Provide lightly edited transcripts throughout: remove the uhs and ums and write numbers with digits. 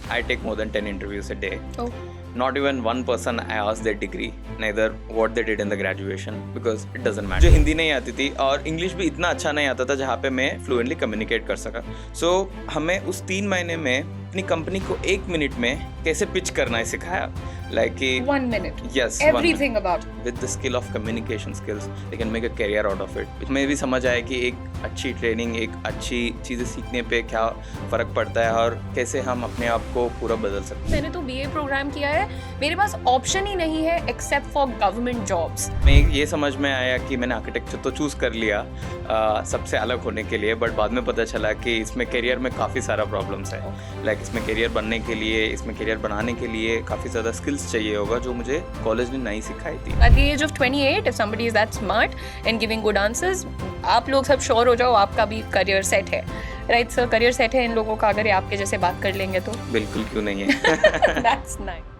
I take more than 10 interviews a day. Oh. Not even one person I asked their degree, neither what they did in the graduation, because it doesn't matter. मुझे हिंदी नहीं आती थी और English भी इतना अच्छा नहीं आता था जहाँ पे मैं फ्लुएंटली कम्युनिकेट कर सका. So हमें उस 3 महीने में अपनी कंपनी को 1 मिनट में कैसे पिच करना है सिखाया. Like 1 minute. Yes. Everything about it. With the skill of communication skills, they can make a career out of it. इसमें भी समझ आया कि एक अच्छी ट्रेनिंग, एक अच्छी चीज़ें सीखने पे क्या फ़र्क पड़ता है और कैसे हम अपने आप को पूरा बदल सकते हैं. मैंने तो बीए प्रोग्राम किया है, मेरे पास ऑप्शन ही नहीं है एक्सेप्ट फॉर गवर्नमेंट जॉब्स. मैं ये समझ में आया कि मैंने आर्किटेक्चर तो चूज़ कर लिया सबसे अलग होने के लिए, बट बाद में पता चला कि इसमें करियर में काफ़ी सारा प्रॉब्लम्स है. लाइक इसमें करियर बनने के लिए, इसमें करियर बनाने के लिए काफ़ी ज़्यादा स्किल्स चाहिए होगा जो मुझे कॉलेज ने नहीं सिखाई थी. At the age of 28, if somebody is that smart and giving good answers, आप लोग सब श्योर हो जाओ आपका भी करियर सेट है. राइट सर, करियर सेट है इन लोगों का अगर ये आपके जैसे बात कर लेंगे तो. बिल्कुल क्यों नहीं है. That's nice.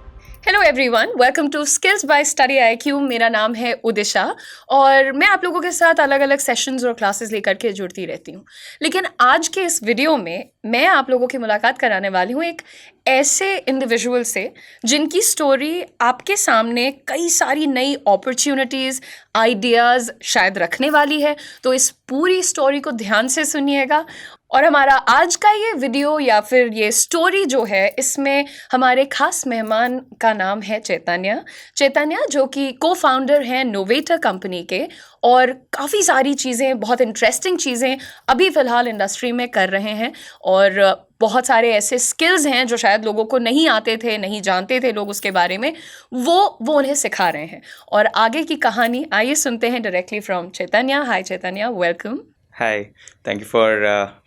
Hello everyone, welcome to skills by study IQ. मेरा नाम है उदिशा और मैं आप लोगों के साथ अलग अलग सेशंस और क्लासेस लेकर के जुड़ती रहती हूँ. लेकिन आज के इस वीडियो में मैं आप लोगों की मुलाकात कराने वाली हूँ एक ऐसे इंडिविजुअल से जिनकी स्टोरी आपके सामने कई सारी नई अपॉर्चुनिटीज़, आइडियाज़ शायद रखने वाली है. तो इस पूरी स्टोरी को ध्यान से सुनिएगा. और हमारा आज का ये वीडियो या फिर ये स्टोरी जो है, इसमें हमारे खास मेहमान का नाम है चैतन्य. चैतन्य जो कि को फाउंडर हैं नोवेटर कंपनी के और काफ़ी सारी चीज़ें, बहुत इंटरेस्टिंग चीज़ें अभी फ़िलहाल इंडस्ट्री में कर रहे हैं. और बहुत सारे ऐसे स्किल्स हैं जो शायद लोगों को नहीं आते थे, नहीं जानते थे लोग उसके बारे में, वो उन्हें सिखा रहे हैं. और आगे की कहानी आइए सुनते हैं directly from Chaitanya. Hi Chaitanya, welcome. Hi, thank you for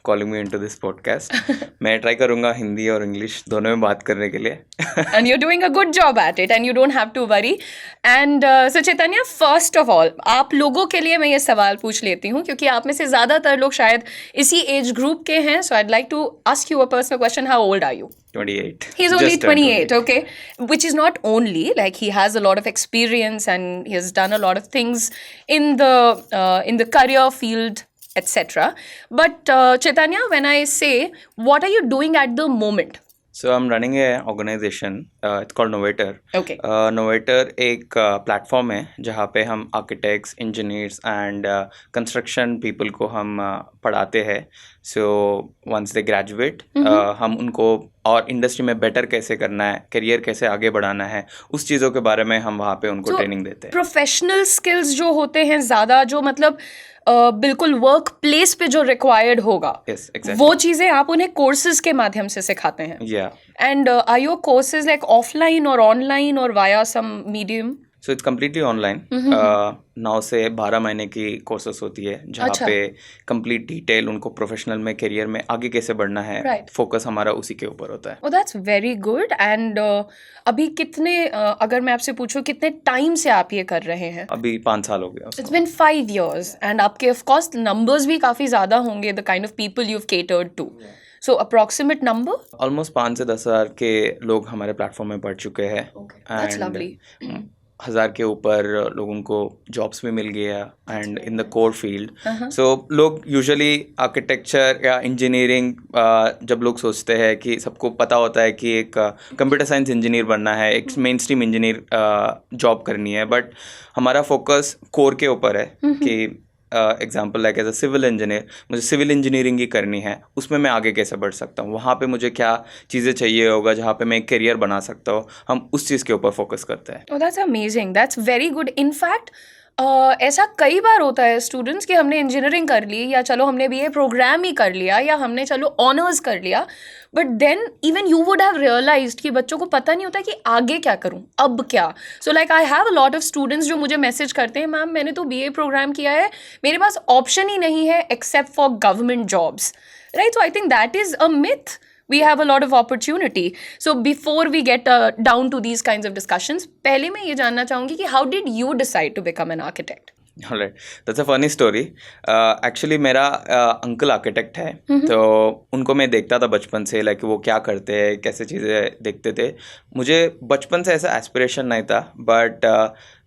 calling me into this podcast. मैं ट्राई करूँगा हिंदी और इंग्लिश दोनों में बात करने के लिए. And you're doing a good job at it and you don't have to worry. And so Chaitanya, first of all आप लोगों के लिए मैं ये सवाल पूछ लेती हूँ क्योंकि आप में से ज़्यादातर लोग शायद इसी एज ग्रुप के हैं. So I'd like to ask you a personal question. How old are you? 28. He's only Just turned 28, okay? Which is not only, like he has a lot of experience and he has done a lot of things in the career field, etc. But Chaitanya, when I say, what are you doing at the moment? So I'm running an organization. It's called Novator. Okay. Novator एक platform है जहाँ पे हम architects, engineers and construction people को हम पढ़ाते हैं. So once they graduate हम उनको और इंडस्ट्री में बेटर कैसे करना है, करियर कैसे आगे बढ़ाना है, उस चीज़ों के बारे में हम वहाँ पे उनको ट्रेनिंग देते हैं. प्रोफेशनल स्किल्स जो होते हैं ज़्यादा, जो मतलब बिल्कुल वर्क प्लेस पे जो रिक्वायर्ड होगा, Yes, exactly. वो चीज़ें आप उन्हें कोर्सेज के माध्यम से सिखाते हैं. Yeah. And are your courses like offline or online or via some medium? So it's completely online. 9 से 12 महीने की कोर्सेस होती है जहाँ अच्छा. पे कंप्लीट डिटेल उनको प्रोफेशनल में करियर में आगे कैसे बढ़ना है, Right. फोकस हमारा उसी के ऊपर होता है. Oh, that's very good. And अभी कितने अगर मैं आपसे पूछूं कितने टाइम से आप ये कर रहे हैं? अभी 5 साल हो गया. It's been 5 years and आपके of course numbers भी काफ़ी ज़्यादा होंगे, the kind of people you've catered to. So approximate number? Almost 5 से 10 हज़ार के लोग हमारे प्लेटफॉर्म में पढ़ चुके हैं. Okay, that's lovely. 1000 के ऊपर लोगों को जॉब्स भी मिल गया and in the core field. So लोग यूजुअली आर्किटेक्चर या इंजीनियरिंग जब लोग सोचते हैं कि सबको पता होता है कि एक कंप्यूटर साइंस इंजीनियर बनना है, एक मेन स्ट्रीम इंजीनियर जॉब करनी है, बट हमारा फोकस कोर के ऊपर है कि example like as a civil engineer मुझे सिविल इंजीनियरिंग ही करनी है, उसमें मैं आगे कैसे बढ़ सकता हूँ, वहाँ पे मुझे क्या चीज़ें चाहिए होगा जहाँ पे मैं एक करियर बना सकता हूँ, हम उस चीज़ के ऊपर फोकस करते हैं. Oh, that's amazing. That's very good. In fact, ऐसा कई बार होता है स्टूडेंट्स कि हमने इंजीनियरिंग कर ली या चलो हमने बीए प्रोग्राम ही कर लिया या हमने चलो ऑनर्स कर लिया, but then even you would have realised कि बच्चों को पता नहीं होता कि आगे क्या करूं, अब क्या. So like I have a lot of students जो मुझे मैसेज करते हैं, मैम मैंने तो बीए प्रोग्राम किया है, मेरे पास ऑप्शन ही नहीं है except for government jobs. Right, so I think that is a myth. We have a lot of opportunity. So before we get down to these kinds of discussions, पहले मैं ये जानना चाहूँगी कि how did you decide to become an architect? Alright, that's a funny story. Actually मेरा uncle architect है, तो उनको मैं देखता था बचपन से, लाइक वो क्या करते हैं, कैसे चीज़ें देखते थे। मुझे बचपन से ऐसा एस्पिरेशन नहीं था, बट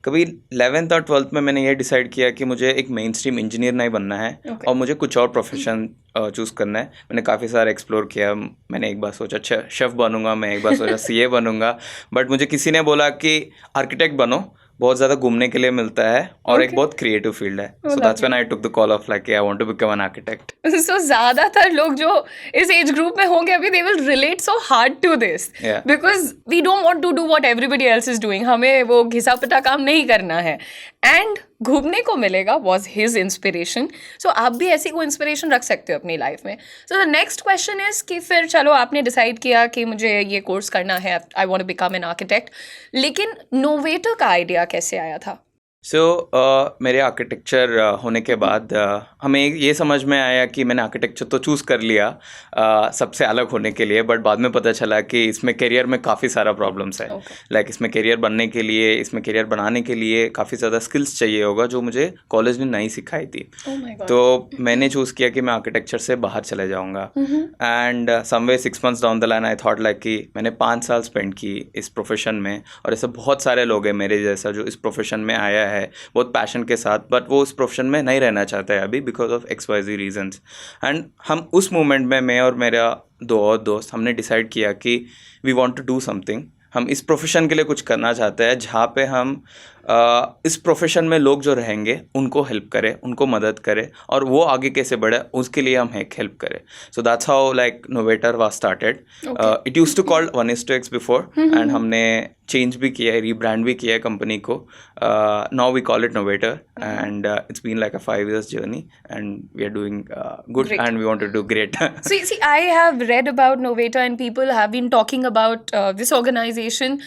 कभी 11th और 12th में मैंने ये डिसाइड किया कि मुझे एक मेन स्ट्रीम इंजीनियर नहीं बनना है, Okay. और मुझे कुछ और प्रोफेशन चूज़ करना है। मैंने काफ़ी सारा एक्सप्लोर किया। मैंने एक बार सोचा शेफ़ बनूंगा, मैं एक बार सोचा सीए बनूंगा, बट मुझे किसी ने बोला कि आर्किटेक्ट बनो, बहुत ज़्यादा घूमने के लिए मिलता है, और एक Okay. बहुत क्रिएटिव फील्ड है। Oh, so that's when lovely. I took the call of like I want to become an architect. So ज्यादातर लोग जो इस एज ग्रुप में होंगे अभी, they will relate so hard to this, Yeah. Because we don't want to do what everybody else is doing. हमें वो घिसा पिटा काम नहीं करना है, एंड घूमने को मिलेगा वाज हिज इंस्पिरेशन। सो आप भी ऐसी कोई इंस्पिरेशन रख सकते हो अपनी लाइफ में। So the next question is कि फिर चलो आपने डिसाइड किया कि मुझे ये कोर्स करना है, I want to become an architect, लेकिन नोवेटर का आइडिया कैसे आया था? सो मेरे आर्किटेक्चर होने के बाद हमें ये समझ में आया कि मैंने आर्किटेक्चर तो चूज़ कर लिया सबसे अलग होने के लिए, बट बाद में पता चला कि इसमें करियर में काफ़ी सारा प्रॉब्लम्स है। Okay. लाइक इसमें करियर बनने के लिए, इसमें करियर बनाने के लिए काफ़ी ज़्यादा स्किल्स चाहिए होगा, जो मुझे कॉलेज ने नहीं सिखाई थी। Oh my God. तो मैंने चूज़ किया कि मैं आर्किटेक्चर से बाहर चले जाऊँगा, and some way 6 months down the line I thought like कि मैंने 5 साल स्पेंड की इस प्रोफेशन में, और ऐसे बहुत सारे लोग हैं मेरे जैसा जो इस प्रोफेशन में आया है बहुत पैशन के साथ, बट वो उस प्रोफेशन में नहीं रहना चाहता है अभी because of XYZ reasons. And हम उस मोमेंट में, मैं और मेरा 2 और दोस्त, हमने डिसाइड किया कि we want to do something. हम इस प्रोफेशन के लिए कुछ करना चाहते हैं जहाँ पे हम इस प्रोफेशन में लोग जो रहेंगे उनको हेल्प करें, उनको मदद करें, और वो आगे कैसे बढ़े उसके लिए हम एक हेल्प करें। So that's how like Novator was started. It used to called 1:X before, and हमने चेंज भी किया है, रीब्रांड भी किया है कंपनी को। Now we call it Novator, and it's been like a 5 years journey, and we are doing good, Great. And we want to do great. See, I have read about Novata and people have been talking about this organization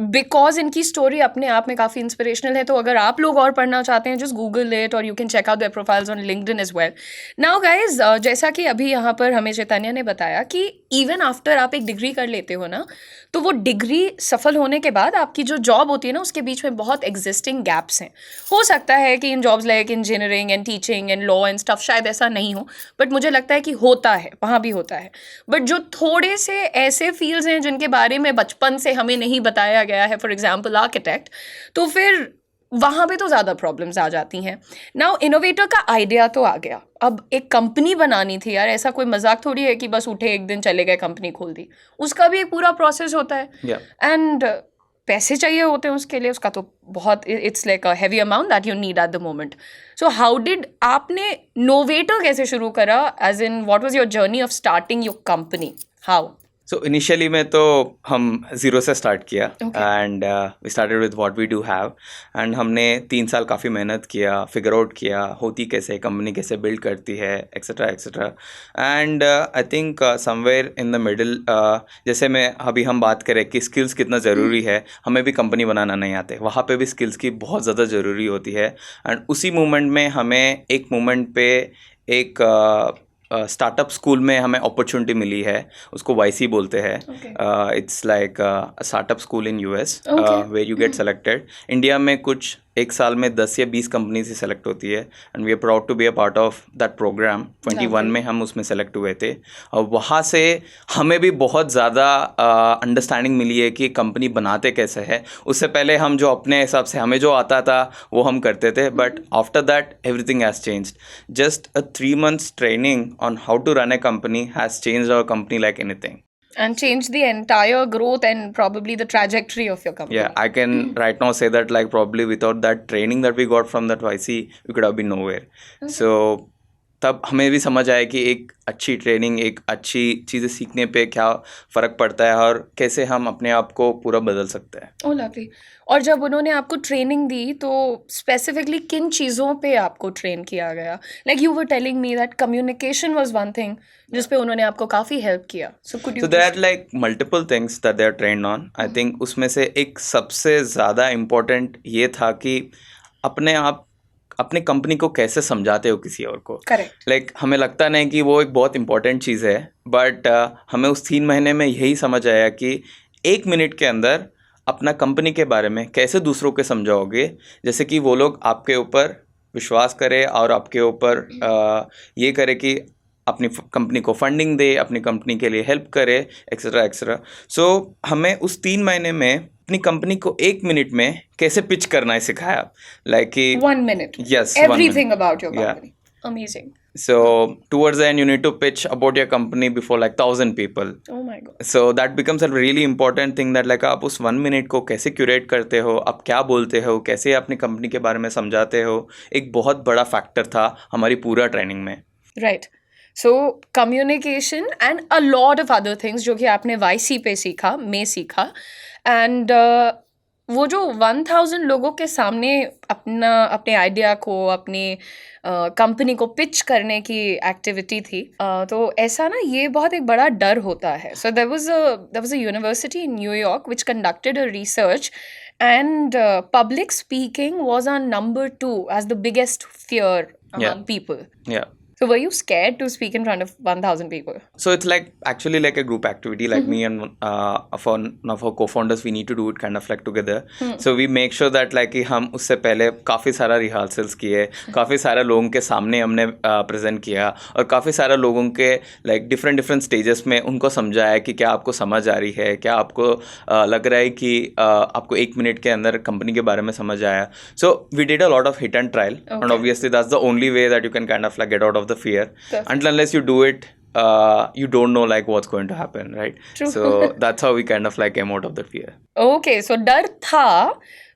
because इनकी story अपने आप में काफ़ी inspirational है। तो अगर आप लोग और पढ़ना चाहते हैं, जस्ट गूगल इट और you can check out their profiles on LinkedIn as well. Now guys, जैसा कि अभी यहाँ पर हमें चैतन्य ने बताया कि इवन आफ्टर आप एक डिग्री कर लेते हो ना, तो वो डिग्री सफल होने के बाद आपकी जो जॉब होती है ना, उसके बीच में बहुत एग्जिस्टिंग गैप्स हैं। हो सकता है कि इन jobs like engineering and teaching and law and stuff शायद ऐसा नहीं हो, बट मुझे लगता है कि होता है, वहाँ भी होता है। बट जो थोड़े से ऐसे फील्ड्स हैं जिनके बारे में बचपन से हमें नहीं बताया गया है, फॉर एग्जाम्पल आर्किटेक्ट, तो फिर वहाँ पे तो ज़्यादा प्रॉब्लम्स आ जाती हैं। नाउ इनोवेटर का आइडिया तो आ गया, अब एक कंपनी बनानी थी यार, ऐसा कोई मजाक थोड़ी है कि बस उठे एक दिन चले गए कंपनी खोल दी, उसका भी एक पूरा प्रोसेस होता है, एंड पैसे चाहिए होते हैं उसके लिए, उसका तो बहुत, it's like a heavy amount that you need at the moment. So how did आपने नोवेटर कैसे शुरू करा, as in what was your journey of starting your company, how? So initially में तो हम ज़ीरो से स्टार्ट किया, Okay. And we started with what we do have, and हमने 3 साल काफ़ी मेहनत किया, फिगर आउट किया होती कैसे, कंपनी कैसे बिल्ड करती है, etcetera etcetera. And I think somewhere in the middle, जैसे मैं अभी हम बात करें कि स्किल्स कितना ज़रूरी है, हमें भी कंपनी बनाना नहीं आते, वहाँ पे भी स्किल्स की बहुत ज़्यादा ज़रूरी होती है। एंड उसी मोमेंट में हमें एक मोमेंट पे एक स्टार्टअप स्कूल में हमें अपॉर्चुनिटी मिली है, उसको YC बोलते हैं। It's like startup school in US where you get selected. India में कुछ एक साल में 10 या 20 कंपनी से सेलेक्ट होती है, and we are proud to be a part of that programme. 21 में हम उसमें सेलेक्ट हुए थे, और वहाँ से हमें भी बहुत ज़्यादा अंडरस्टैंडिंग मिली है कि कंपनी बनाते कैसे है। उससे पहले हम जो अपने हिसाब से हमें जो आता था वो हम करते थे, but after that everything has changed. Just a 3 months training on how to run a company has changed our company like anything. And changed the entire growth and probably the trajectory of your company. Yeah, I can right now say that like probably without that training that we got from that YC, we could have been nowhere. Okay. So तब हमें भी समझ आया कि एक अच्छी training, एक अच्छी चीज़ें सीखने पे क्या फ़र्क पड़ता है, और कैसे हम अपने आप को पूरा बदल सकते हैं। ओह लवली। और जब उन्होंने आपको ट्रेनिंग दी तो स्पेसिफिकली किन चीज़ों पे आपको ट्रेन किया गया? Like you were telling me that communication was one thing जिस पे उन्होंने आपको काफ़ी हेल्प किया। So there are like multiple things that they are trained on. I think उसमें से एक सबसे ज़्यादा इम्पोर्टेंट ये था कि अपने कंपनी को कैसे समझाते हो किसी और को। करेक्ट। लाइक हमें लगता नहीं कि वो एक बहुत इंपॉर्टेंट चीज़ है, बट हमें उस 3 महीने में यही समझ आया कि 1 मिनट के अंदर अपना कंपनी के बारे में कैसे दूसरों को समझाओगे, जैसे कि वो लोग आपके ऊपर विश्वास करे और आपके ऊपर ये करे कि अपनी कंपनी को फंडिंग दे, अपनी कंपनी के लिए हेल्प करे, एक्सेट्रा एक्सेट्रा. सो हमें उस 3 महीने में अपनी कंपनी को 1 मिनट में कैसे पिच करना है सिखाया. लाइक कि 1 minute. Yes, 1 Everything minute. about your Yeah. company. Amazing. So towards the end, you need to pitch about your company before like 1,000 people. Oh my God. So that becomes a really important thing that like आप उस 1 minute को कैसे curate करते हो, आप क्या बोलते हो, कैसे अपनी कंपनी के बारे में समझाते हो, एक बहुत बड़ा फैक्टर था हमारी पूरा ट्रेनिंग में. Right. So communication and a lot of other things जो कि आपने YC पे सीखा, में सीखा, and वो जो 1000 लोगों के सामने अपने आइडिया को, अपनी कंपनी को पिच करने की एक्टिविटी थी, तो ऐसा ना ये बहुत एक बड़ा डर होता है. So there was a university in New York which conducted a research and public speaking was on number 2 as the biggest fear among people. Yeah. So were you scared to speak in front of 1000 people? So it's like actually like a group activity, like me and one of our co-founders, we need to do it kind of like together. So we make sure that like कि हम उससे पहले काफ़ी सारा rehearsals किए, काफ़ी सारे लोगों के सामने हमने प्रेजेंट किया और काफ़ी सारे लोगों के like डिफरेंट स्टेजेस में उनको समझाया कि क्या आपको समझ आ रही है, क्या आपको लग रहा है कि आपको 1 मिनट के अंदर कंपनी के बारे में समझ आया. So we did a lot of hit and trial, and obviously that's the only way that you can kind of like get out of the fear. Until unless you do it, you don't know like what's going to happen, right? True. So that's how we kind of like came out of the fear. Okay, so डर था.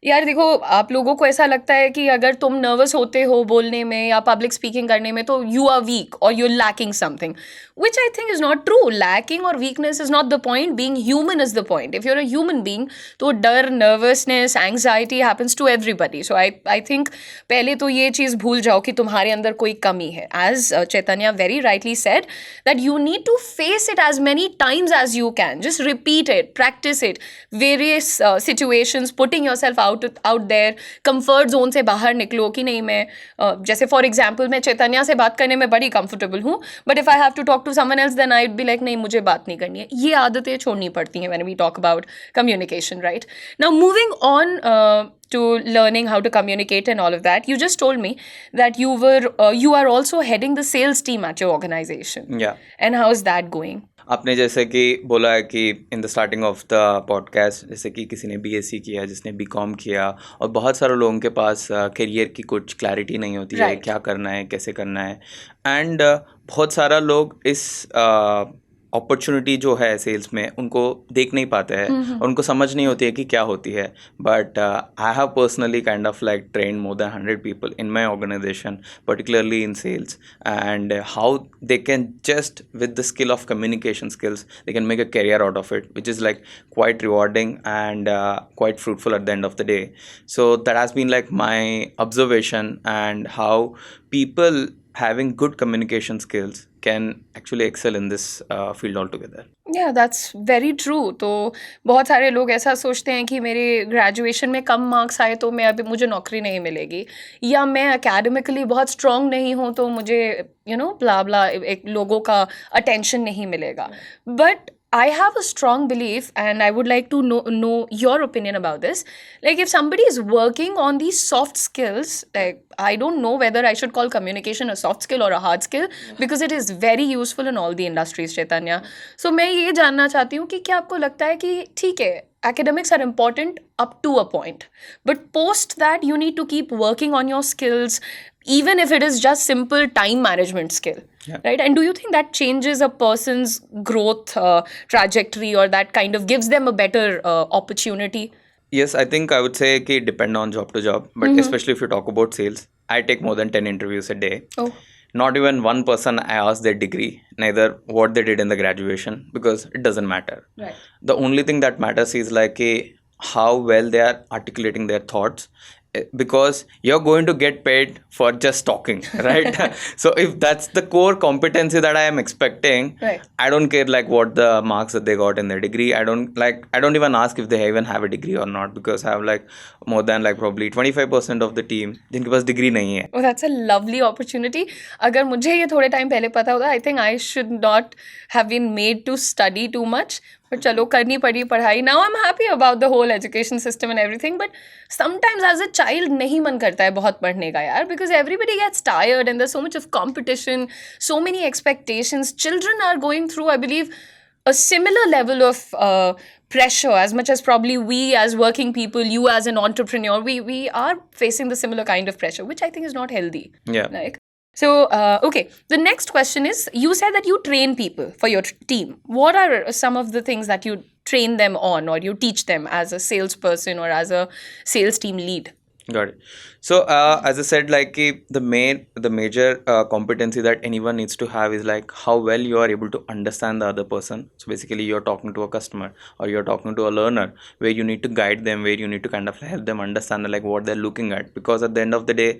यार देखो, आप लोगों को ऐसा लगता है कि अगर तुम नर्वस होते हो बोलने में या पब्लिक स्पीकिंग करने में तो यू आर वीक और you are lacking something, which I think is not true. Lacking or weakness is not the point. Being human is the point. If you're a human being, तो डर, nervousness, anxiety happens to everybody. So I think पहले तो ये चीज़ भूल जाओ कि तुम्हारे अंदर कोई कमी है. As Chaitanya very rightly said, that you need to face it as many times as you can. Just repeat it, practice it. Various situations, putting yourself out there. Comfort zone से बाहर निकलो कि नहीं, मैं जैसे फॉर एग्जाम्पल मैं चैतन्या से बात करने में बड़ी कंफर्टेबल हूँ, but if I have to talk to someone else then I would be like नहीं, मुझे बात नहीं करनी है. ये आदतें छोड़नी पड़ती हैं when we talk about communication, right? Now moving on to learning how to communicate and all of that, you just told me that you are also heading the sales team at your organization. Yeah. And how is that going? आपने जैसे कि बोला है कि in the starting of the podcast, जैसे कि किसी ने BSc किया, जिसने BCom किया, और बहुत सारे लोगों के पास करियर की कुछ क्लैरिटी नहीं होती है, क्या करना है, कैसे करना है. एंड बहुत सारा लोग इस अपॉर्चुनिटी जो है सेल्स में उनको देख नहीं पाते हैं और उनको समझ नहीं होती है कि क्या होती है. But I have personally kind of like train more than 100 people in my organisation, particularly in sales, and how they can just with the skill of communication skills they can make a career out of it, which is like quite rewarding and quite fruitful at the end of the day. So that has been like my observation, and how people having good communication skills can actually excel in this field altogether. Yeah, that's very true. तो बहुत सारे लोग ऐसा सोचते हैं कि मेरे graduation में कम मार्क्स आए तो मैं अभी मुझे नौकरी नहीं मिलेगी, या मैं एकेडमिकली बहुत स्ट्रांग नहीं हूँ तो मुझे ब्ला ब्ला एक लोगों का अटेंशन नहीं मिलेगा. But I have a strong belief, and I would like to know your opinion about this. Like, if somebody is working on these soft skills, like, I don't know whether I should call communication a soft skill or a hard skill, because it is very useful in all the industries, Chaitanya. So, मैं ये जानना चाहती हूँ कि क्या आपको लगता है कि ठीक है, academics are important up to a point, but post that you need to keep working on your skills, even if it is just simple time management skill. Yeah. Right? And do you think that changes a person's growth trajectory, or that kind of gives them a better opportunity? Yes, I think I would say कि depend on job to job, but especially if you talk about sales, I take more than 10 interviews a day. Oh. Not even one person I ask their degree, neither what they did in the graduation, because it doesn't matter. Right. The only thing that matters is like how well they are articulating their thoughts, because you're going to get paid for just talking, right? So if that's the core competency that I am expecting, right, I don't care like what the marks that they got in their degree. I don't even ask if they even have a degree or not, because I have like more than like probably 25% of the team जिनके पास degree नहीं है. Oh, that's a lovely opportunity. अगर मुझे ये थोड़े time पहले पता होता, I think I should not have been made to study too much. पर चलो करनी पड़ी पढ़ाई. Now I'm happy about the whole education system and everything, but sometimes as a child नहीं मन करता है बहुत पढ़ने का यार, because everybody gets tired and there's so much of competition, so many expectations. Children are going through, I believe, a similar level of pressure as much as probably we as working people, you as an entrepreneur, we are facing the similar kind of pressure, which I think is not healthy. Yeah. Like, so, okay, the next question is, you said that you train people for your team. What are some of the things that you train them on or you teach them as a salesperson or as a sales team lead? Got it. So, as I said, like the major competency that anyone needs to have is like how well you are able to understand the other person. So basically, you're talking to a customer or you're talking to a learner, where you need to guide them, where you need to kind of help them understand like what they're looking at. Because at the end of the day,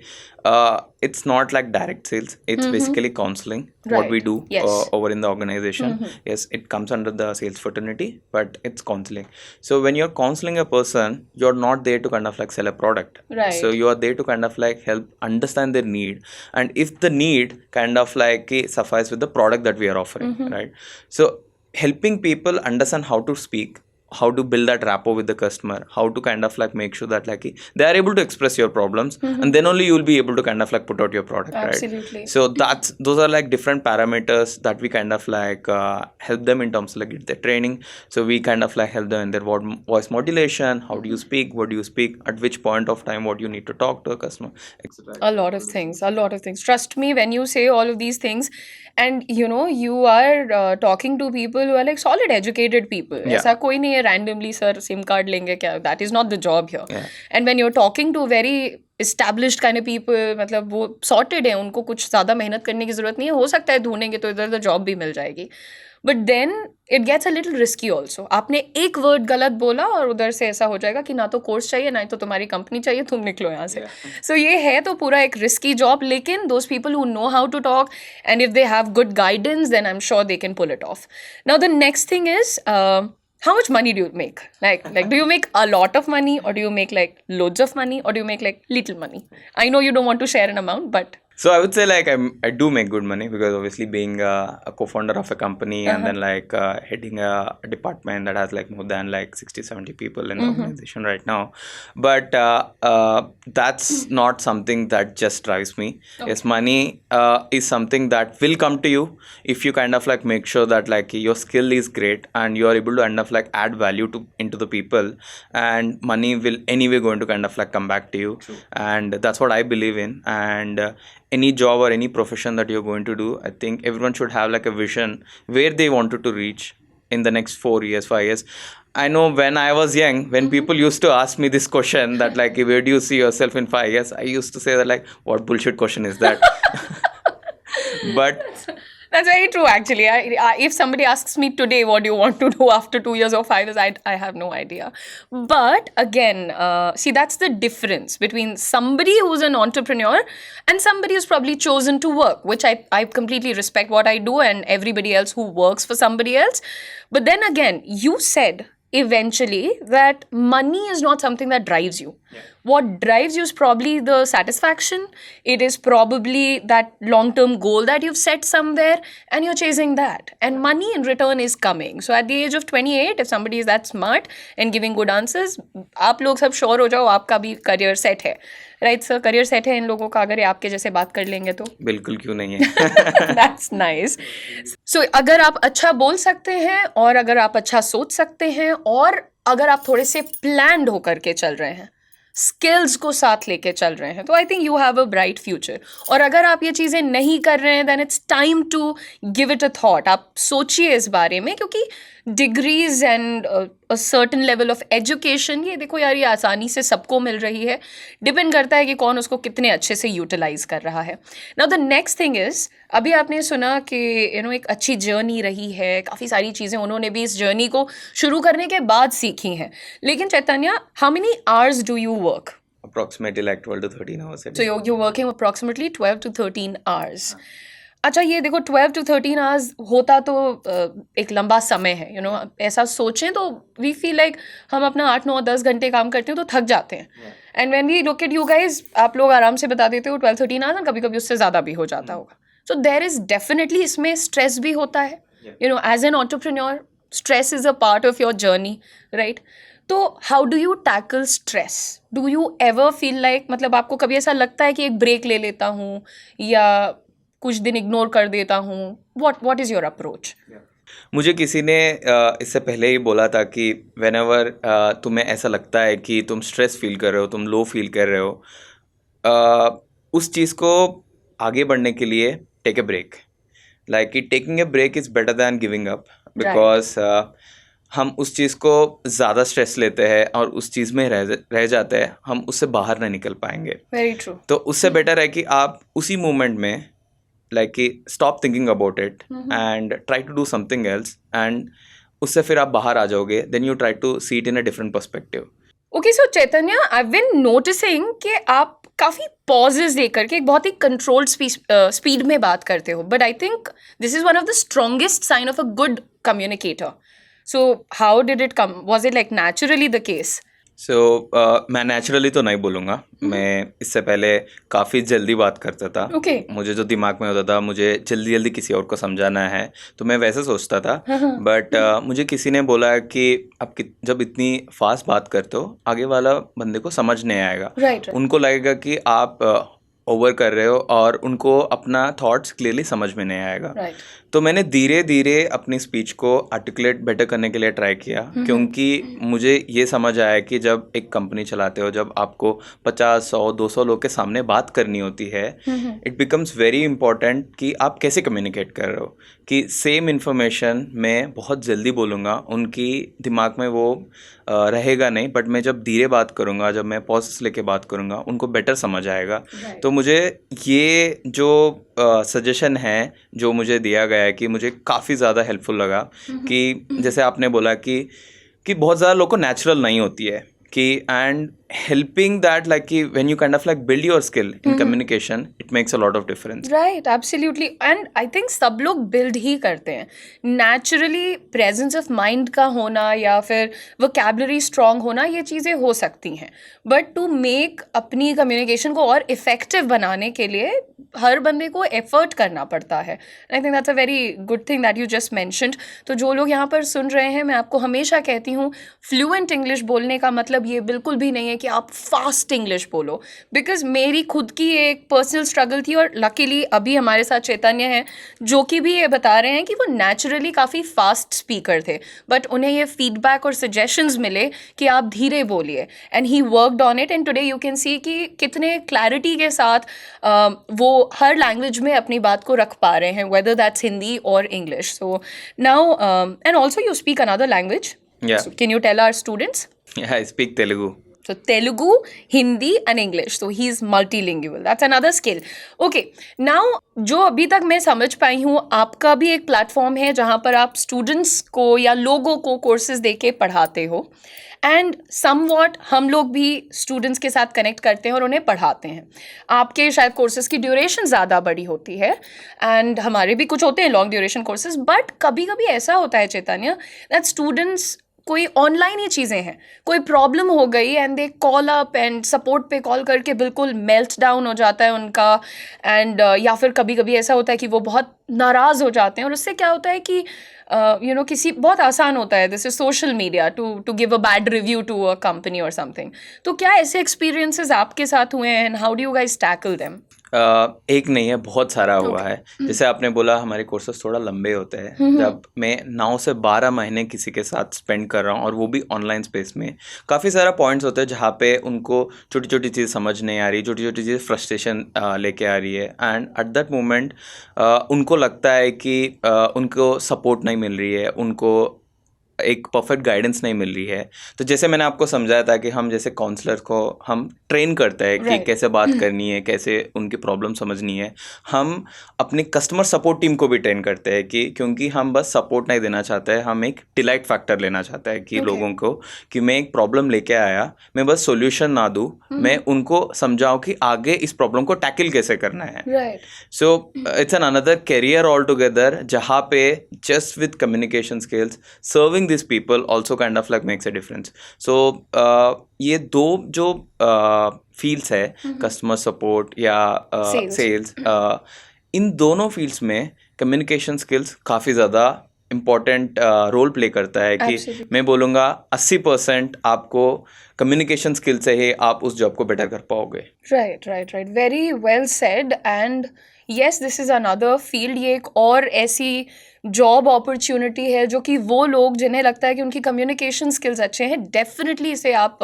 it's not like direct sales. It's basically counseling. What we Right. do Yes. over in the organization. Yes, it comes under the sales fraternity, but it's counseling. So when you're counseling a person, you're not there to kind of like sell a product. Right. So you are there to kind of like help understand their need, and if the need kind of like suffice with the product that we are offering, right? So helping people understand how to speak, how to build that rapport with the customer, how to kind of like make sure that like they are able to express your problems, and then only you will be able to kind of like put out your product. Absolutely. Right? So those are like different parameters that we kind of like help them in terms of like get their training. So we kind of like help them in their voice modulation, how do you speak, what do you speak, at which point of time, what you need to talk to a customer, etc. A lot of things. Trust me when you say all of these things, and you know, you are talking to people who are like solid educated people. Yeah. ऐसा कोई नहीं है randomly sir SIM card लेंगे क्या? That is not the job here. Yeah. And when you're talking to very established kind of people, मतलब वो sorted है, उनको कुछ ज़्यादा मेहनत करने की ज़रूरत नहीं है. हो सकता है ढूंढेंगे तो इधर उधर जॉब भी मिल जाएगी. But then it gets a little risky also. आपने एक वर्ड गलत बोला और उधर से ऐसा हो जाएगा कि ना तो कोर्स चाहिए ना तो तुम्हारी कंपनी चाहिए, तुम निकलो यहाँ से. So ये है तो पूरा एक risky job, लेकिन those people who know how to talk and if they have good guidance, then I'm sure they can pull it off. Now the next thing is, how much money do you make? Like do you make a lot of money, or do you make like loads of money, or do you make like little money? I know you don't want to share an amount, but So I would say like I do make good money, because obviously being a co-founder of a company and then like heading a department that has like more than like 60-70 people in the organization right now. But that's not something that just drives me. Yes, money is something that will come to you if you kind of like make sure that like your skill is great and you are able to kind of like add value into the people, and money will anyway going to kind of like come back to you. And that's what I believe in. And any job or any profession that you're going to do, I think everyone should have like a vision where they wanted to reach in the next 4 years, 5 years. I know when I was young, when people used to ask me this question that like, where do you see yourself in 5 years? I used to say that like, what bullshit question is that? But that's very true, actually. If somebody asks me today, what do you want to do after 2 years or 5 years, I have no idea. But again, see, that's the difference between somebody who's an entrepreneur and somebody who's probably chosen to work, which I completely respect what I do and everybody else who works for somebody else. But then again, you said eventually that money is not something that drives you. What drives you is probably the satisfaction. It is probably that long-term goal that you've set somewhere and you're chasing that. And money in return is coming. So at the age of 28, if somebody is that smart and giving good answers, आप लोग सब sure हो जाओ आपका भी career set है. Right, sir? Career set है इन लोगों का, अगर ये आपके जैसे बात कर लेंगे तो. बिल्कुल क्यों नहीं है. That's nice. So अगर आप अच्छा बोल सकते हैं और अगर आप अच्छा सोच सकते हैं और अगर आप थोड़े से planned होकर के चल रहे हैं, स्किल्स को साथ लेके चल रहे हैं, तो I think you have a bright future. और अगर आप ये चीज़ें नहीं कर रहे हैं, then it's time to give it a thought. आप सोचिए इस बारे में, क्योंकि degrees and a certain level of education, ये देखो यार, ये आसानी से सबको मिल रही है. डिपेंड करता है कि कौन उसको कितने अच्छे से यूटिलाइज कर रहा है. Now the next thing is, अभी आपने सुना कि एक अच्छी जर्नी रही है, काफ़ी सारी चीज़ें उन्होंने भी इस जर्नी को शुरू करने के बाद सीखी हैं. लेकिन Chaitanya, how many hours do you work? Approximately like 12 to 13 hours a day. So you're working approximately 12 to 13 hours. अच्छा, ये देखो 12 to 13 hours होता तो एक लंबा समय है. ऐसा सोचें तो वी फील लाइक हम अपना 8, 9, 10 घंटे काम करते हैं तो थक जाते हैं. And when we look at you guys, आप लोग आराम से बता देते हो 12, 13 hours, कभी कभी उससे ज़्यादा भी हो जाता होगा. सो देयर इज़ डेफिनेटली इसमें स्ट्रेस भी होता है. As an entrepreneur, stress is a part of your journey, right? तो how do you tackle stress? Do you ever feel like, मतलब आपको कभी ऐसा लगता है कि एक ब्रेक ले लेता हूँ या कुछ दिन इग्नोर कर देता हूँ? What is your approach? मुझे किसी ने इससे पहले ही बोला था कि व्हेनेवर तुम्हें ऐसा लगता है कि तुम स्ट्रेस फील कर रहे हो, तुम लो फील कर रहे हो, उस चीज़ को आगे बढ़ने के लिए टेक ए ब्रेक. लाइक कि taking a break is better than giving up, because हम उस चीज़ को ज़्यादा स्ट्रेस लेते हैं और उस चीज़ में रह जाते हैं, हम उससे बाहर नहीं निकल पाएंगे. Very true. तो उससे बेटर है कि आप उसी मोमेंट में like stop thinking about it and try to do something else, and उससे फिर आप बाहर आ जाओगे. then you try to see it in a different perspective. Okay, so Chaitanya, I've been noticing कि आप काफ़ी pauses लेकर के एक बहुत ही controlled speed में बात करते हो, but I think this is one of the strongest sign of a good communicator. So how did it come? Was it like naturally the case? So मैं नेचुरली तो नहीं बोलूँगा. मैं इससे पहले काफ़ी जल्दी बात करता था. Okay. मुझे जो दिमाग में होता था, मुझे जल्दी जल्दी किसी और को समझाना है, तो मैं वैसे सोचता था. बट मुझे किसी ने बोला कि आप जब इतनी फास्ट बात करते हो, आगे वाला बंदे को समझ नहीं आएगा. Right. उनको लगेगा कि आप ओवर कर रहे हो और उनको अपना थॉट्स क्लियरली समझ में नहीं आएगा. Right. तो मैंने धीरे धीरे अपनी स्पीच को आर्टिकुलेट बेटर करने के लिए ट्राई किया, क्योंकि मुझे ये समझ आया कि जब एक कंपनी चलाते हो, जब आपको 50, 100, 200 लोग के सामने बात करनी होती है, इट बिकम्स वेरी इंपॉर्टेंट कि आप कैसे कम्युनिकेट कर रहे हो. कि सेम इन्फॉर्मेशन मैं बहुत जल्दी बोलूँगा, उनकी दिमाग में वो रहेगा नहीं, बट मैं जब धीरे बात करूँगा, जब मैं पॉजेस लेके बात करूँगा, उनको बेटर समझ आएगा. तो मुझे ये जो सजेशन है जो मुझे दिया गया है, कि मुझे काफ़ी ज़्यादा हेल्पफुल लगा. कि जैसे आपने बोला कि बहुत ज़्यादा लोगों को नेचुरल नहीं होती है कि, and helping that, like when you kind of like build your skill in communication, it makes a lot of difference. Right, absolutely. And I think सब लोग build ही करते हैं. Naturally presence of mind का होना या फिर vocabulary strong होना, ये चीज़ें हो सकती हैं. But to make अपनी communication को और effective बनाने के लिए हर बंदे को effort करना पड़ता है. And I think that's a very good thing that you just mentioned. तो जो लोग यहाँ पर सुन रहे हैं, मैं आपको हमेशा कहती हूँ, fluent English बोलने का मतलब ये बिल्कुल भी नहीं है कि आप फास्ट इंग्लिश बोलो. बिकॉज मेरी खुद की एक पर्सनल स्ट्रगल थी, और लकीली अभी हमारे साथ चैतन्य हैं जो कि भी ये बता रहे हैं कि वो नेचुरली काफ़ी फास्ट स्पीकर थे, बट उन्हें ये फीडबैक और सजेशंस मिले कि आप धीरे बोलिए, and he worked on it, and today you can see कि कितने क्लैरिटी के साथ वो हर लैंग्वेज में अपनी बात को रख पा रहे हैं, वेदर दैट्स हिंदी और English. So now and also you speak another language. Can you tell our students? Yeah, I speak Telugu. So Telugu, Hindi and English. So he is multilingual. That's another skill. Okay. Now जो अभी तक मैं समझ पाई हूँ, आपका भी एक platform है जहाँ पर आप स्टूडेंट्स को या लोगों को कोर्सेज देके पढ़ाते हो, एंड समवॉट हम लोग भी स्टूडेंट्स के साथ कनेक्ट करते हैं और उन्हें पढ़ाते हैं. आपके शायद कोर्सेज की ड्यूरेशन ज़्यादा बड़ी होती है, एंड हमारे भी कुछ होते हैं लॉन्ग ड्यूरेशन कोर्सेज. बट कभी कभी ऐसा होता है चैतन्य, दैट स्टूडेंट्स कोई ऑनलाइन ही चीज़ें हैं, कोई प्रॉब्लम हो गई and they call up and support पे कॉल करके बिल्कुल मेल्ट डाउन हो जाता है उनका, एंड या फिर कभी कभी ऐसा होता है कि वो बहुत नाराज़ हो जाते हैं, और उससे क्या होता है कि किसी बहुत आसान होता है, this is social media, to give a bad review to a company और समथिंग. तो क्या ऐसे एक्सपीरियंसेस आपके साथ हुए हैं, and how do you guys tackle them? एक नहीं है, बहुत सारा हुआ है. जैसे आपने बोला, हमारे कोर्सेज थोड़ा लंबे होते हैं. जब मैं 9 से 12 महीने किसी के साथ स्पेंड कर रहा हूँ, और वो भी ऑनलाइन स्पेस में, काफ़ी सारा पॉइंट्स होते हैं जहाँ पे उनको छोटी छोटी चीज़ समझ नहीं आ रही, छोटी छोटी चीज़ फ्रस्ट्रेशन लेके आ रही है, एंड एट दैट मोमेंट उनको लगता है कि उनको सपोर्ट नहीं मिल रही है, उनको एक परफेक्ट गाइडेंस नहीं मिल रही है. तो जैसे मैंने आपको समझाया था कि हम जैसे काउंसलर को हम ट्रेन करते हैं कि कैसे बात करनी है, कैसे उनकी प्रॉब्लम समझनी है. हम अपनी कस्टमर सपोर्ट टीम को भी ट्रेन करते हैं कि, क्योंकि हम बस सपोर्ट नहीं देना चाहते हैं, हम एक डिलाइट फैक्टर लेना चाहते हैं कि लोगों को, कि मैं एक प्रॉब्लम लेके आया, मैं बस सोल्यूशन ना दूँ, मैं उनको समझाऊँ कि आगे इस प्रॉब्लम को टैकल कैसे करना है. So it's an another career all together, जहाँ पे just with communication skills serving these people also kind of like makes a difference. So ये दो जो फील्ड्स है, कस्टमर सपोर्ट या सेल्स, इन दोनों फील्ड्स में कम्युनिकेशन स्किल्स काफ़ी ज़्यादा इम्पोर्टेंट रोल प्ले करता है कि Absolutely. मैं बोलूँगा 80% आपको कम्युनिकेशन स्किल से ही आप उस जॉब को बेटर कर पाओगे. Right. Very well said. And yes, this is another field. ये एक और ऐसी जॉब अपॉर्चुनिटी है जो कि वो लोग जिन्हें लगता है कि उनकी कम्युनिकेशन स्किल्स अच्छे हैं, डेफिनेटली इसे आप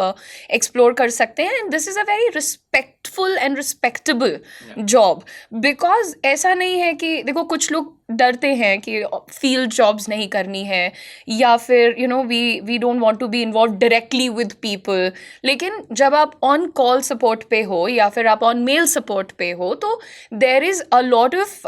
एक्सप्लोर कर सकते हैं. And this is a very respectful and respectable job, because ऐसा नहीं है कि देखो कुछ लोग डरते हैं कि फील्ड जॉब्स नहीं करनी है, या फिर we don't want to be involve directly with people. लेकिन जब आप ऑन कॉल सपोर्ट पे हो या फिर आप ऑन मेल सपोर्ट पे हो, तो there is a lot of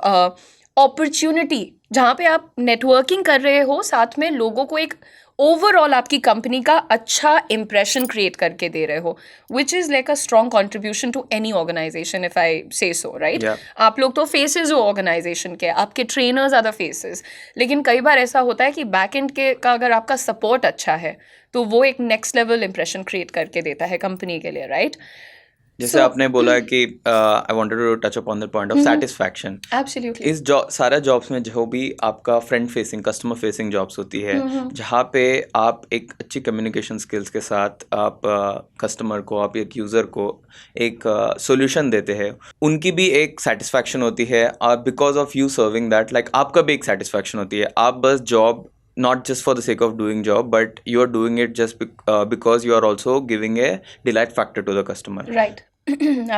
opportunity जहाँ पे आप नेटवर्किंग कर रहे हो, साथ में लोगों को एक ओवरऑल आपकी कंपनी का अच्छा इंप्रेशन क्रिएट करके दे रहे हो, which is like a strong contribution to any organisation, if I say so, right. आप लोग तो फेसेस हो ऑर्गेनाइजेशन के, आपके ट्रेनर्स आर द फेसेस, लेकिन कई बार ऐसा होता है कि बैक एंड के का अगर आपका सपोर्ट अच्छा है तो वो एक नेक्स्ट लेवल इंप्रेशन क्रिएट करके देता है कंपनी के लिए, राइट. जैसे आपने बोला कि I wanted to touch upon the point of satisfaction. Absolutely. इस सारे जॉब्स में जो भी आपका front facing customer facing jobs होती है, जहाँ पे आप एक अच्छी कम्युनिकेशन स्किल्स के साथ आप कस्टमर को, आप एक यूज़र को एक सॉल्यूशन देते हैं, उनकी भी एक सेटिस्फैक्शन होती है. Because of you serving that, like आपका भी एक सेटिस्फैक्शन होती है. आप बस job not just for the sake of doing job, but you are doing it just because you are also giving a delight factor to the customer. Right.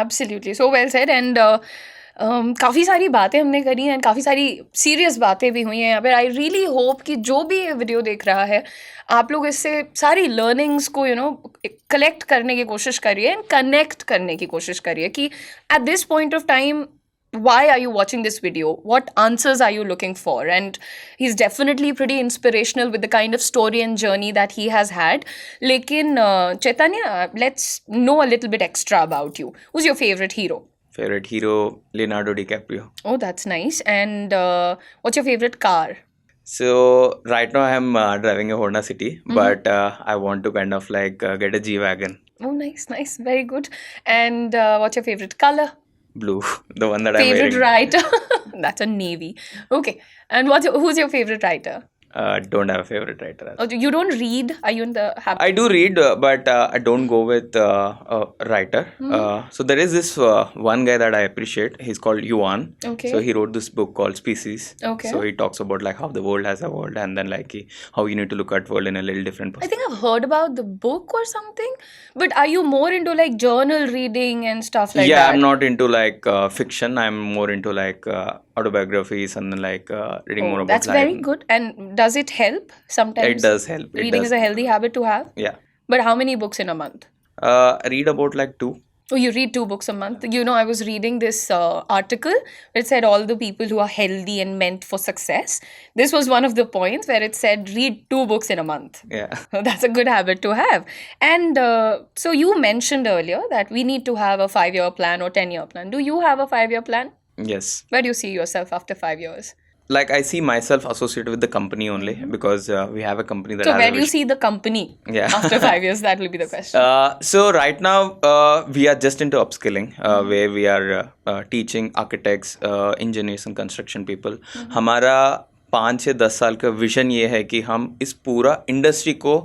Absolutely. So well said. And काफ़ी सारी बातें हमने करी हैं, काफ़ी सारी serious बातें भी हुई हैं यहाँ पर. आई रियली होप कि जो भी ये वीडियो देख रहा है, आप लोग इससे सारी लर्निंग्स को कलेक्ट करने की कोशिश करिए एंड कनेक्ट करने की कोशिश करिए कि at this point of time, why are you watching this video? What answers are you looking for? And he's definitely pretty inspirational with the kind of story and journey that he has had. Lekin Chaitanya, let's know a little bit extra about you. Who's your favorite hero? Favorite hero, Leonardo DiCaprio. Oh, that's nice. And what's your favorite car? So right now I am driving a Honda City, but I want to kind of like get a G-Wagon. Oh, nice. Very good. And what's your favorite color? Blue, the one that I'm wearing. Favorite writer? That's a navy. Okay. And who's your favorite writer? Don't have a favorite writer. Oh, you don't read? Are you in the habit? I do read, but I don't go with a writer. So there is this one guy that I appreciate. He's called Yuan. Okay. So he wrote this book called Species. Okay. So he talks about like how the world has evolved, and then like how you need to look at world in a little different I perspective. think I've heard about the book or something. But are you more into like journal reading and stuff like Yeah, that? I'm not into like fiction. I'm more into like autobiographies and then like reading more about That's life. very good. And does it help sometimes? It does help. It Reading does is a help. healthy habit to have. Yeah. But how many books in a month? I read about like 2. Oh, you read 2 books a month. I was reading this article where it said all the people who are healthy and meant for success. This was one of the points where it said read 2 books in a month. Yeah. That's a good habit to have. And so you mentioned earlier that we need to have a 5-year plan or 10-year plan. Do you have a 5-year plan? Yes. Where do you see yourself after 5 years? Like I see myself associated with the company only because we have a company that So has where a do you vision. see the company Yeah. after 5 years? That will be the question. So right now we are just into upskilling where we are teaching architects, engineers and construction people. हमारा 5 से 10 साल का vision ये है कि हम इस पूरा इंडस्ट्री को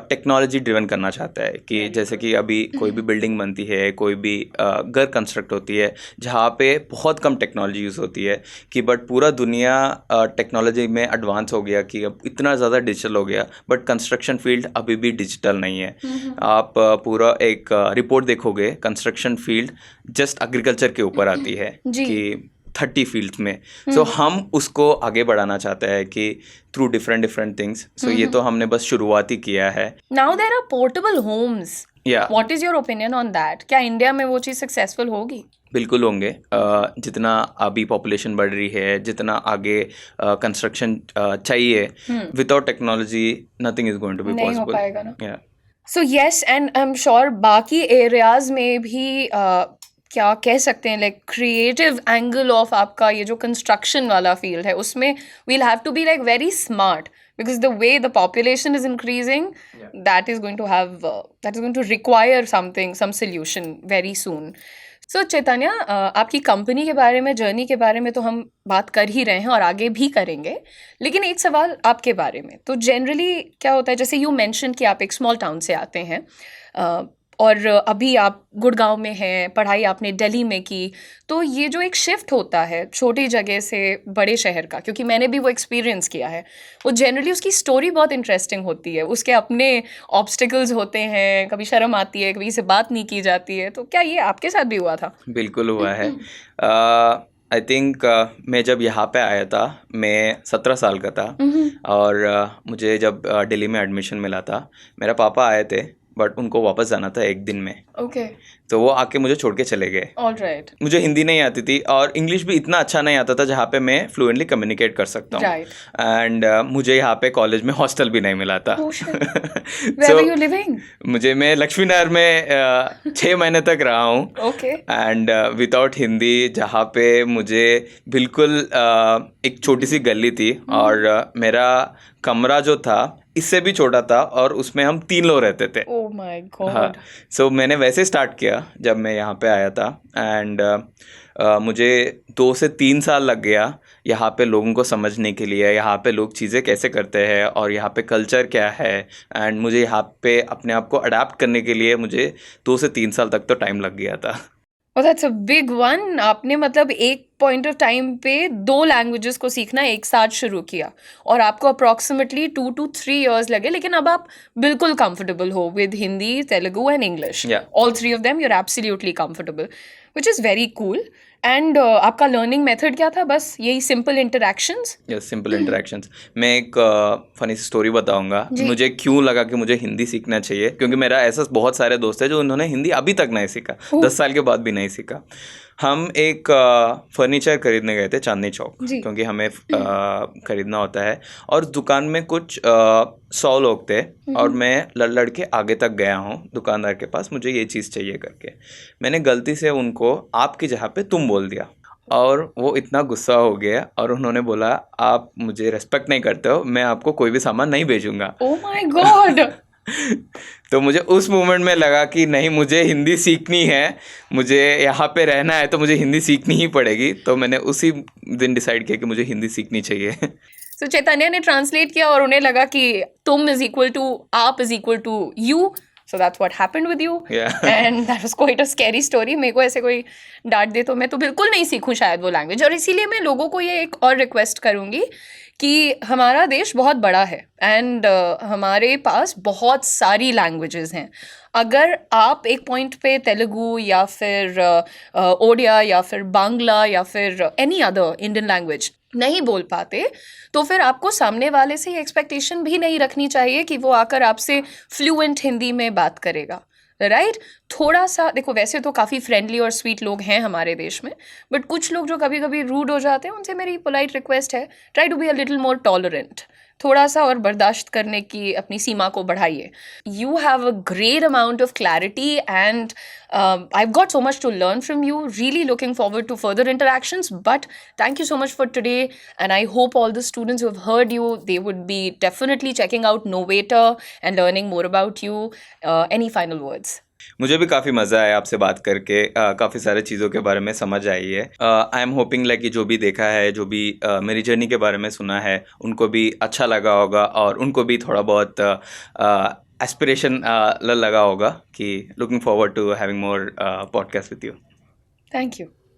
टेक्नोलॉजी ड्रिवन करना चाहता है कि जैसे कि अभी कोई भी बिल्डिंग बनती है, कोई भी घर कंस्ट्रक्ट होती है जहाँ पे बहुत कम टेक्नोलॉजी यूज़ होती है कि बट पूरा दुनिया टेक्नोलॉजी में एडवांस हो गया कि अब इतना ज़्यादा डिजिटल हो गया, बट कंस्ट्रक्शन फील्ड अभी भी डिजिटल नहीं है. आप पूरा एक रिपोर्ट देखोगे, कंस्ट्रक्शन फील्ड जस्ट एग्रीकल्चर के ऊपर आती है कि 30 फील्ड्स में. सो हम उसको आगे बढ़ाना चाहते हैं कि थ्रू डिफरेंट थिंग्स. सो ये तो हमने बस शुरुआत ही किया है. Now there are portable homes. Yeah. What is your opinion on that? क्या इंडिया में वो चीज़ सक्सेसफुल होगी? बिल्कुल होंगे. जितना अभी पॉपुलेशन बढ़ रही है, जितना आगे कंस्ट्रक्शन चाहिए, without technology nothing is going to be नहीं हो पॉसिबल. पाएगा ना. Yeah. So yes, and I am sure बाकी एरियाज में भी क्या कह सकते हैं, लाइक क्रिएटिव एंगल ऑफ आपका ये जो कंस्ट्रक्शन वाला फील्ड है उसमें we'll have to be like very smart because the way the population is increasing, that is going to have that is going to require some solution very soon. सो चैतन्य, आपकी company के बारे में, journey के बारे में तो हम बात कर ही रहे हैं और आगे भी करेंगे, लेकिन एक सवाल आपके बारे में। तो जनरली क्या होता है, जैसे यू मेंशन कि आप एक स्मॉल टाउन से आते हैं, और अभी आप गुड़गांव में हैं, पढ़ाई आपने दिल्ली में की। तो ये जो एक शिफ्ट होता है छोटी जगह से बड़े शहर का, क्योंकि मैंने भी वो एक्सपीरियंस किया है, वो जनरली उसकी स्टोरी बहुत इंटरेस्टिंग होती है, उसके अपने ऑब्स्टिकल्स होते हैं, कभी शर्म आती है, कभी से बात नहीं की जाती है। तो क्या ये आपके साथ भी हुआ था? बिल्कुल हुआ है। आई थिंक मैं जब यहाँ पे आया था, मैं 17 साल का था, और मुझे जब दिल्ली में एडमिशन मिला था, मेरा पापा आए थे, बट उनको वापस जाना था एक दिन में। ओके, तो वो आके मुझे छोड़ के चले गए। ऑलराइट, मुझे हिंदी नहीं आती थी और इंग्लिश भी इतना अच्छा नहीं आता था जहाँ पे मैं फ्लुएंटली कम्युनिकेट कर सकता हूँ। राइट। एंड मुझे यहाँ पे कॉलेज में हॉस्टल भी नहीं मिला था। Oh shit. Where were you living? मैं लक्ष्मी नगर में 6 महीने तक रहा हूँ। ओके, एंड विदाउट हिंदी, जहाँ पे मुझे बिल्कुल एक छोटी सी गली थी, और मेरा कमरा जो था इससे भी छोटा था, और उसमें हम 3 लोग रहते थे। ओह माय हाँ, गॉड। सो मैंने वैसे स्टार्ट किया जब मैं यहाँ पे आया था। एंड मुझे 2 से 3 साल लग गया यहाँ पे लोगों को समझने के लिए, यहाँ पे लोग चीज़ें कैसे करते हैं और यहाँ पे कल्चर क्या है। एंड मुझे यहाँ पे अपने आप को अडाप्ट करने के लिए मुझे 2 से 3 साल तक तो टाइम लग गया था। Oh, that's a big one. आपने मतलब एक पॉइंट ऑफ टाइम पे 2 लैंग्वेजेस को सीखना एक साथ शुरू किया, और आपको अप्रोक्सीमेटली 2 to 3 years लगे, लेकिन अब आप बिल्कुल कंफर्टेबल हो with Hindi, Telugu and English. Yeah. All 3 of them you are absolutely comfortable, which is very cool. And आपका लर्निंग मेथड क्या था? बस यही simple interactions? Yes, simple interactions. मैं एक फनी सी स्टोरी बताऊंगा जी। मुझे क्यों लगा कि मुझे हिंदी सीखना चाहिए, क्योंकि मेरा ऐसा बहुत सारे दोस्त हैं जो उन्होंने हिंदी अभी तक नहीं सीखा, 10 साल के बाद भी नहीं सीखा। हम एक फर्नीचर खरीदने गए थे चांदनी चौक, जी। क्योंकि हमें खरीदना होता है, और दुकान में कुछ 100 लोग थे, और मैं लड़ के आगे तक गया हूँ दुकानदार के पास, मुझे ये चीज़ चाहिए करके। मैंने गलती से उनको आपकी जगह पे तुम बोल दिया, और वो इतना गुस्सा हो गया, और उन्होंने बोला आप मुझे रेस्पेक्ट नहीं करते हो, मैं आपको कोई भी सामान नहीं भेजूंगा। Oh my God. तो मुझे उस मोमेंट में लगा कि नहीं, मुझे हिंदी सीखनी है, मुझे यहाँ पे रहना है, तो मुझे हिंदी सीखनी ही पड़ेगी। तो मैंने उसी दिन डिसाइड किया कि मुझे हिंदी सीखनी चाहिए। सो चैतन्य ने ट्रांसलेट किया और उन्हें लगा कि तुम इज इक्वल टू आप is equal to you. So that's what happened with you, and that was quite a scary story. मेरे को ऐसे कोई डांट दे तो मैं तो बिल्कुल नहीं सीखूं शायद वो लैंग्वेज। और इसीलिए मैं लोगों को ये एक और रिक्वेस्ट करूंगी कि हमारा देश बहुत बड़ा है, एंड हमारे पास बहुत सारी लैंग्वेजेस हैं। अगर आप एक पॉइंट पे तेलुगु या फिर ओडिया या फिर बांग्ला या फिर एनी अदर इंडियन लैंग्वेज नहीं बोल पाते, तो फिर आपको सामने वाले से ये एक्सपेक्टेशन भी नहीं रखनी चाहिए कि वो आकर आपसे फ्लुएंट हिंदी में बात करेगा, राइट? थोड़ा सा देखो, वैसे तो काफ़ी फ्रेंडली और स्वीट लोग हैं हमारे देश में, बट कुछ लोग जो कभी कभी रूड हो जाते हैं, उनसे मेरी पोलाइट रिक्वेस्ट है, try to be a little more tolerant. थोड़ा सा और बर्दाश्त करने की अपनी सीमा को बढ़ाइए। You have a great amount of clarity, and I've got so much to learn from you. Really looking forward to further interactions, but thank you so much for today, and I hope all the students who have heard you, they would be definitely checking out Novator and learning more about you. Any final words? मुझे भी काफ़ी मज़ा आया आपसे बात करके, काफ़ी सारे चीज़ों के बारे में समझ आई है। आई एम होपिंग लाइक कि जो भी देखा है, जो भी मेरी जर्नी के बारे में सुना है, उनको भी अच्छा लगा होगा, और उनको भी थोड़ा बहुत एस्पिरेशन लगा होगा कि looking forward to having more podcast with you. Thank you.